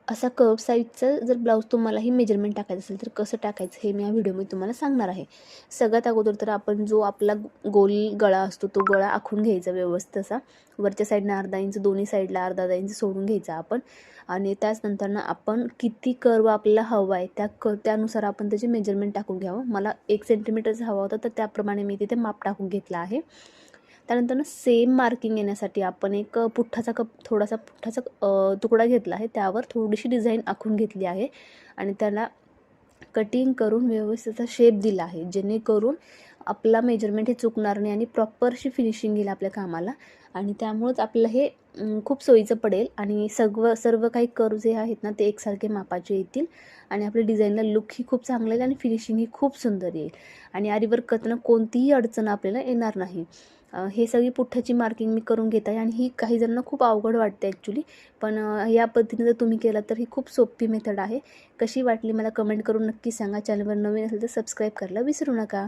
असा कर्व साईजचं जर ब्लाऊज तुम्हालाही मेजरमेंट टाकायचं असेल तर कसं टाकायचं हे मी या व्हिडिओमध्ये तुम्हाला सांगणार आहे. सगळ्यात अगोदर तर आपण जो आपला गोल गळा असतो तो गळा आखून घ्यायचा व्यवस्थित असा. वरच्या साईडनं अर्धा इंच, दोन्ही साईडला अर्धा अर्धा इंच सोडून घ्यायचा आपण. आणि त्यानंतरनं आपण किती कर्व आपल्याला हवा आहे त्यानुसार आपण त्याचे मेजरमेंट टाकून घ्यावं. मला 1 सेंटीमीटरचा हवा होता तर त्याप्रमाणे मी तिथे माप टाकून घेतला आहे. त्यानंतर सेम मार्किंग येण्यासाठी आपण एक थोडासा पुठ्ठाचा तुकडा घेतला आहे. त्यावर थोडीशी डिझाईन आखून घेतली आहे आणि त्याला कटिंग करून व्यवस्थित शेप दिला आहे, जेणेकरून आपला मेजरमेंट हे चुकणार नाही आणि प्रॉपर अशी फिनिशिंग येईल आपल्या कामाला. आणि त्यामुळंच आपल्याला हे खूप सोयीचं पडेल आणि सर्व काही कर्व जे आहेत ना ते एकसारखे मापाचे येतील आणि आपल्या डिझाईनला लुकही खूप चांगलं येईल आणि फिनिशिंगही खूप सुंदर येईल आणि आरीवर्क करताना कोणतीही अडचण आपल्याला येणार नाही. हे सगळी पुठ्ठ्याची मार्किंग मी करून घेत आहे आणि ही काही जणांना खूप अवघड वाटते ॲक्च्युली, पण या पद्धतीने जर तुम्ही केलं तर ही खूप सोपी मेथड आहे. कशी वाटली मला कमेंट करून नक्की सांगा. चॅनलवर नवीन असेल तर सबस्क्राईब करायला विसरू नका.